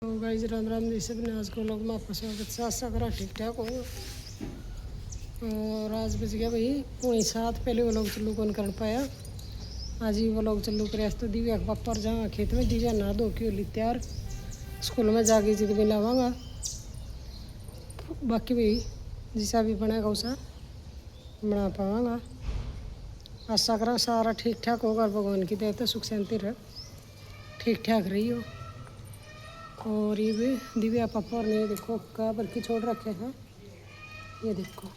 तो गाइस राम राम जी सब ने आज को लोग में आपका स्वागत से आशा करा ठीक ठाक हो। और आज बज गया भाई 6:45 पहले वो लोग चलू कौन कर पाया। आज ही वो लोग चलू कर तो दिव्या के पापा जाऊँगा खेत में। दिव्या नहा धो के होली तैयार स्कूल में जाके जिद भी लावांगा। बाकी भाई जिसा भी बनेगा उसा बना पावांगा। आशा करा सारा ठीक ठाक होगा। भगवान की दया तो सुख शांति रहे ठीक ठाक रही हो। और ये भी दिव्या पापा और ये देखो का बल्कि छोड़ रखे हैं ये देखो।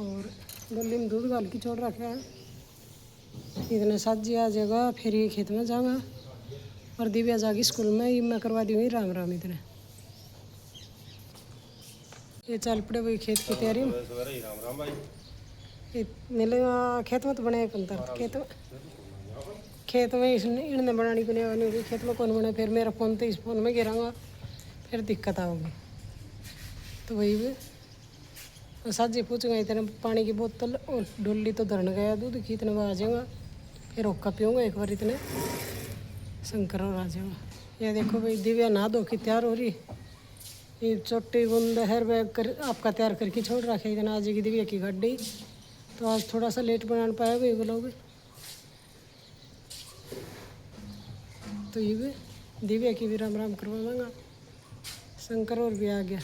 और डल्ली में दूध गाल के छोड़ रखे हैं। इतने सब्जी आ जाएगा फिर ये खेत में जाऊँगा। और दिव्या जागी स्कूल में ये मैं करवा दी हुई राम राम। इतने ये चल पड़े भाई खेत की तैयारी में। मिले खेत में तो बने पंतर खेत में इन्हें बनानी बने वाली होगी। खेत में कौन बना फिर मेरा फ़ोन तो इस फ़ोन में गिराऊंगा फिर दिक्कत आओगी। तो वही भी साजी पूछूंगा इतने पानी की बोतल और डोली तो धरन गया दूध की इतने में आ जाऊँगा। फिर ओक्का पीऊँगा एक बार इतने शंकर और आ जाऊँगा। ये देखो भाई दिव्या नहा धो के तैयार हो रही। ये चोटी बुंद हेयर बैग कर आपका तैयार करके छोड़ रखे इतना आज की दिव्या की गाड़ी। तो आज थोड़ा सा लेट बना पाया भाई वो लोग। तो ये भी दिव्या की भी राम राम करवाऊंगा। शंकर और भी आ गया।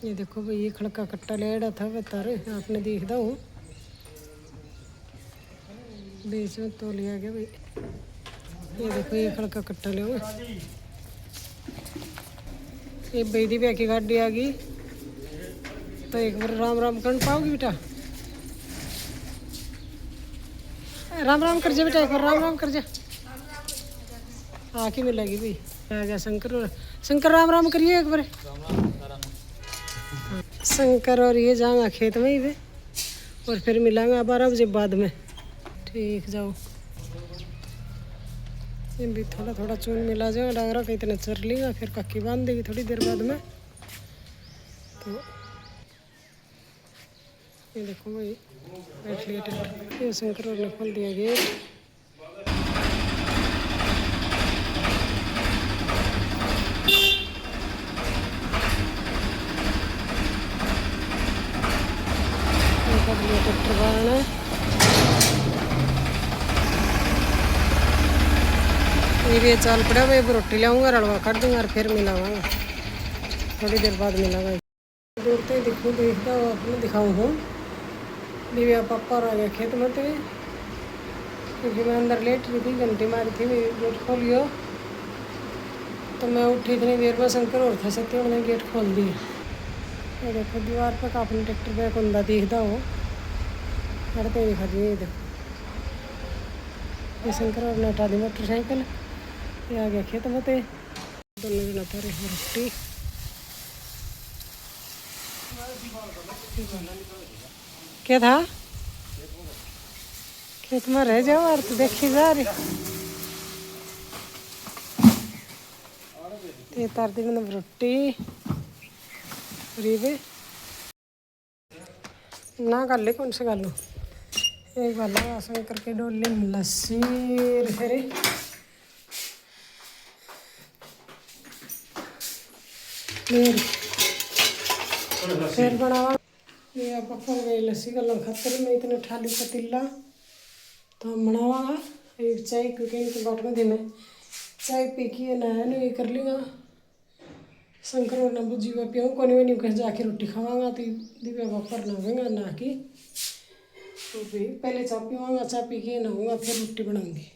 ये देखो भाई ये खड़का कट्टा लेड़ा था बता रहे आपने देखता हूँ बीच में तो लिया गया भाई। ये देखो ये खड़का कट्टा ले ये भाई दिव्या की गाड़ी आ गई। तो एक बार राम राम कर पाओगी बेटा। राम राम कर जा बेटा एक बार राम राम कर जा आके मिलेगी भाई। आ गया शंकर। शंकर राम राम करिए एक बार। शंकर और ये जाऊँगा खेत में ही वे और फिर मिलांगा 12 बजे बाद में। ठीक जाओ ये भी थोड़ा थोड़ा चून मिला जाएगा डागरा का इतना चर लेगा फिर कक्की बांध देगी थोड़ी देर बाद में। तो ये देखो भाई बैठ लिया ट्रैक्टर। ये शंकर और ने खोल दिया गेट। ट्रैक्टर बनाना ये भी चाल पड़ा भाई। रोटी लाऊंगा रड़वा काट दूंगा और फिर मिलाऊंगा थोड़ी देर बाद मिलाऊंगा। दूर से दिखूँ देखता हूँ अपने दिखाऊँ हूँ। दिव्या पापा आ गया खेत में तो क्योंकि मैं अंदर लेट रही थी घंटी मारी थी गेट खोलियो। तो मैं उठी इतनी देर में शंकर और था सकते उन्होंने गेट खोल दिया। ये देखो दीवार पर अपने ट्रैक्टर पे कुंदा दिखता हो हड़ते दिखा दिए। देखो ये शंकर और ने उठा दी मोटरसाइकिल। ये आ गया खेत में तो दोनों दिन आता रहे रोटी। क्या था खेत में रह जाओ और तो देखी जा रही तो तार दी मैंने रोटी रीवे ना कर ले कौन से कर लो एक बार आसन करके डोले लस्सी फिर फिर बनावा। ये पप्पा गए लस्सी का खतर में इतने ठाली पतीला तो हम बनावागा एक चाय क्योंकि इनके बाट में दिन चाय पी के नया नहीं ये कर लेगा। शंकर और नंबू जी पियाँ कोने में नहीं कहीं जाके रोटी खावांगा। तो दिव्या बापर नहावेंगा नहा के तो भाई पहले चाय पीवांगा चाय पी के नहाऊंगा फिर रोटी बनाऊंगी।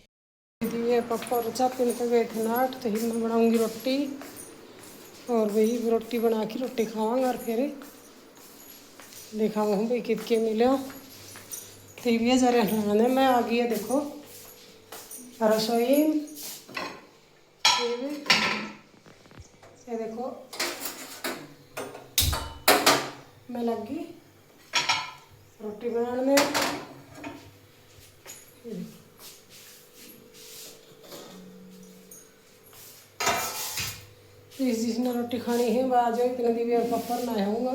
दिव्या पापा और चाय पीने को गए थे नाट तो ही मैं बनाऊंगी रोटी। और वही रोटी बना के रोटी खावांगा और फिर दिखाऊँ भाई कितके मिले। दिव्या जा रहे नहाने में आ गई है देखो रसोई। ये देखो मैं लग गई रोटी बनाने में। जिसने रोटी खानी है वह आ जाओ इतने दिव्या पापा नहाया हूँगा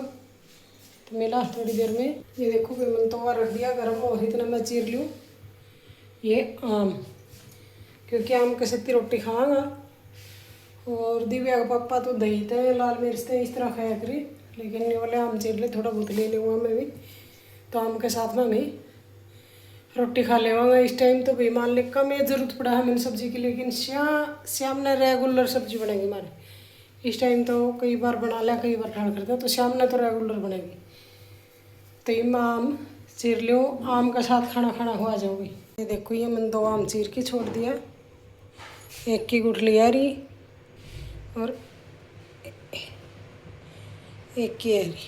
तो मिला थोड़ी देर में। ये देखो फिर मैंने तवा रख दिया गर्म हो इतना मैं चीर लूँ ये आम क्योंकि आम के साथ रोटी खावांगा और दिव्या का पापा तो दही थे लाल मिर्च थे इस तरह खाया करी, लेकिन ये वाले आम चीर ले थोड़ा बहुत ले लूँगा मैं भी, तो आम के साथ में भी रोटी खा लेवांगा इस टाइम। तो भाई मान ले कम ये ज़रूरत पड़ा है मैंने सब्जी की, लेकिन श्याम ने रेगुलर सब्जी बनेगी हमारे इस टाइम। तो कई बार बना लिया कई बार खाना करते, तो श्याम ने तो रेगुलर बनेगी। तो ये मैं आम चीर लूँ, आम का साथ खाना खाना हुआ जाओगी। ये देखो ये मैंने 2 आम चीर के छोड़ दिया, एक की गुठली आ रही और एक की आ रही।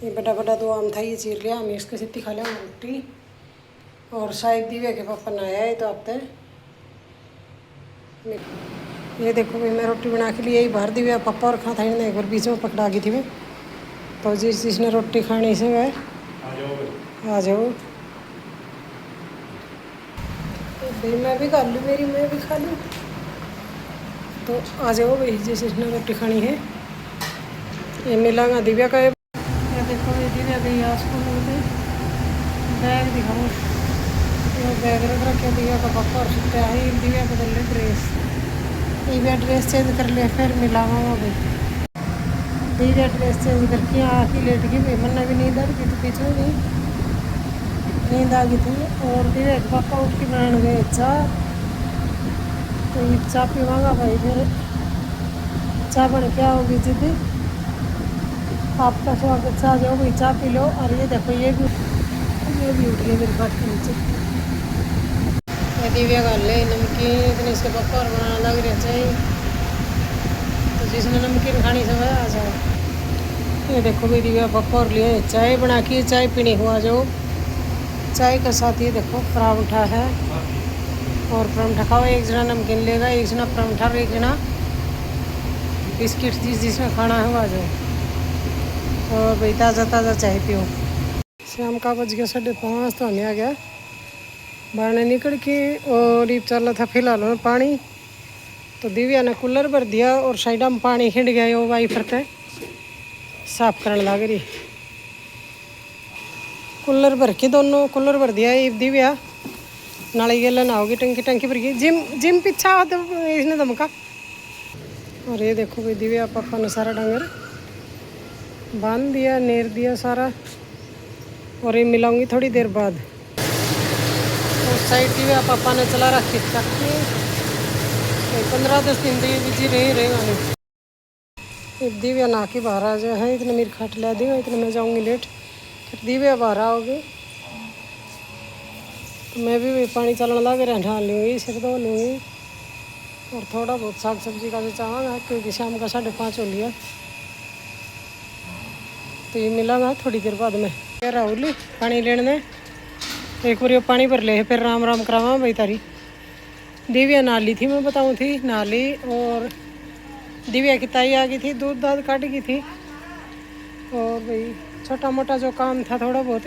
ये बड़ा बड़ा 2 आम था, ये चीर लिया, हम इसके सिद्धि खा लिया रोटी। और शायद दिव्या के पापा ना आया है तो आप ये देखो भाई मैं रोटी बना के लिए बाहर दिव्या पापा और खा था एक बार बीच में पकड़ा गई थी मैं। तो जिसने रोटी खानी से वह आ जाओ। भाई मैं भी खा लूँ, मेरी मैं भी खा लूँ, तो आ जाओ भाई जिसने रोटी खानी है। ये मिलांगा दिव्या का। देखो ये दिव्या गई आज स्कूल में, बैग दिखाऊँ, ये बैग रख रखे दिव्या का पापा और सुनते आई दिव्या बदल ले ड्रेस, दिव्या ड्रेस चेंज कर ले फिर मिलावा भाई। दिव्या ड्रेस चेंज करके आके लेट गई भाई, मन्ना भी नींद आ रही थी, पीछे नहीं नींद आ गई थी। और दिव्या के पापा उठ के बनाने गए चाय, तो ये चाय पीवांगा भाई, फिर चाय बन क्या होगी दीदी आपका स्वागत आ जाओ भाई चाय पी लो। और ये देखो ये भी उठ गई मेरे बात के नीचे। ये दिव्या का ले नमकीन इतने इसके पापा और बनाना लग रहा चाहिए, तो जिसने नमकीन खानी सब आ जाओ। ये देखो भाई दिव्या पापा और लिए चाय बना के, चाय पीनी हुआ जाओ। चाय के साथ ये देखो पराठा है, और पराठा खाओ, एक जना नमकीन लेगा, एक जना पराठा और एक जना बिस्किट, जिसमें खाना है वो आ जाओ। और भाई ताज़ा ताज़ा चाय पियो। शाम का बज गया 5:30, तो हमें आ गया बाहर निकल के, और ये चल रहा था फिलहाल में पानी। तो दिव्या ने कूलर भर दिया और साइड में पानी खिंड गया, वो वाई फरते साफ करने लग रही। कूलर भर के दोनों कूलर भर दिया, ये दिव्या नाली गेला नहाओगी, टंकी भर गई। जिम पीछा तो इसने धमका। और ये देखो भाई दिव्या पापा ने सारा डंगर बांध दिया, नेर दिया सारा, और ये मिलाऊंगी थोड़ी देर बाद। उस साइड दिव्या पापा ने चला रखी चक्की, 15-10 दिन बिजी रहेगा नहीं। दिव्या नहा के बाहर आ जाए है, इतने मेरी खाट ला देगा, इतने मैं जाऊंगी लेट, फिर दिव्या बाहर आओगी तो मैं भी पानी चलने लग रहा नहा लूँगी, सिर धो लूँगी, और थोड़ा बहुत साग सब्जी का भी चाहूँगा क्योंकि शाम का 5:30 हो लिया। तो ये मिलांगा थोड़ी देर बाद में। क्या राहुल पानी लेने में एक बार पानी भर ले, फिर राम राम करावा भाई तारी। दिव्या नाली थी, मैं बताऊँ थी नाली, और दिव्या की ताई आ गई थी, दूध दाद काट गई थी, और भाई छोटा मोटा जो काम था थोड़ा बहुत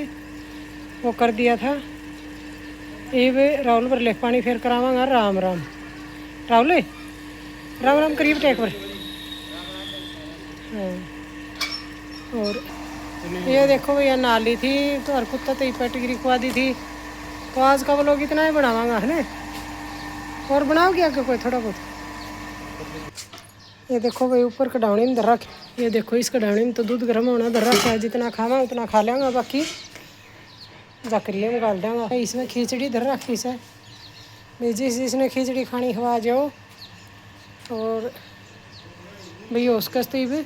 वो कर दिया था। ये भी राहुल भर ले पानी, फिर करावांगा राम राम। राहुल राम राम करिए बेटा एक बार। हाँ, और ये देखो भैया नाली थी तो हर कुत्ता तो पेटगिरी खुआ दी थी। तो आज का वो लोग इतना ही बनावांगा है ना, और बनाओगे आगे कोई थोड़ा बहुत। ये देखो भाई ऊपर कढ़ावनी में धर रख, ये देखो इस कढ़ावनी में तो दूध गर्म होना धर रखा है, जितना खावा उतना खा लेंगा, बाकी जकरिए में डाल देंगा। इसमें खिचड़ी धर रखी है भाई, जिसने खिचड़ी खानी खवा जाओ। और भैया उसका तो भी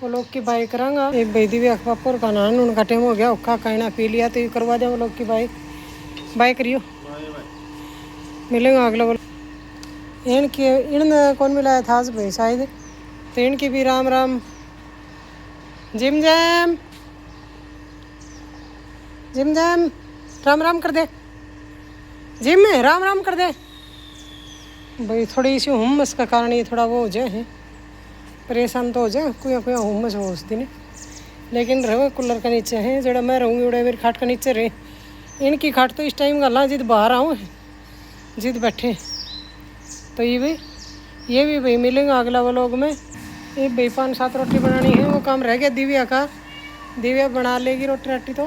वो लोग की बाई करांगा। एक भाई दिव्या पापा का नान उनका टाइम हो गया, उक्का कहना पी लिया, तो ये करवा दे वो लोग की बाई करियो। मिलेंगे अगला बोल इनकी इन कौन मिलाया था आज भाई शायद, तो इनकी भी राम राम। जिम जैम राम राम कर दे, जिम में राम राम कर दे भाई। थोड़ी सी हुम्मस का कारण ये थोड़ा वो हो जाए, परेशान तो हो जाए, कोई हुम्मस हो उस दिन, लेकिन रहो कूलर के नीचे हैं, जोड़ा मैं रहूँगी उड़े मेरी खाट के नीचे रहे। इनकी खाट तो इस टाइम गला जिद बाहर आऊँ जिद बैठे। तो ये भी भाई मिलेंगे अगला व्लॉग में। ये भाई 5-7 रोटी बनानी है, वो काम रह गया दिव्या का। दिव्या बना लेगी रोटी राटी तो,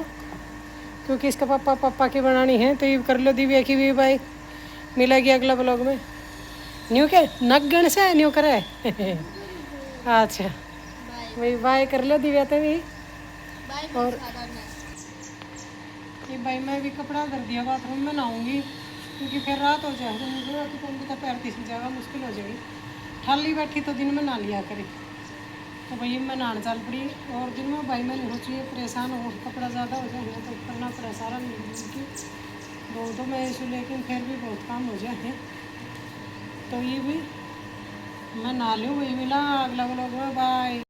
क्योंकि इसका पापा की बनानी है, तो ये कर लो दिव्या की भी भाई। मिलेगी अगला व्लॉग में। न्यू के नगण से न्यू करे अच्छा वही बाय कर लो दिव्या तो भी और ये भाई मैं भी कपड़ा कर दिया बाथरूम में नहाऊंगी क्योंकि फिर रात हो जाएगी तो पैर तीसरी जगह मुश्किल हो जाएगी। खाली बैठी तो दिन में ना लिया करे तो भाई मैं नहाने चल पड़ी और दिन में भाई मैं नहीं चाहिए परेशान हो कपड़ा ज़्यादा हो जाए तो करना पड़ा सारा नहीं बहुत तो मैं इशू लेकिन फिर भी बहुत काम हो जाए तो ये भी मैं नहा लूँ वही मिला अगला ब्लॉग में बाय।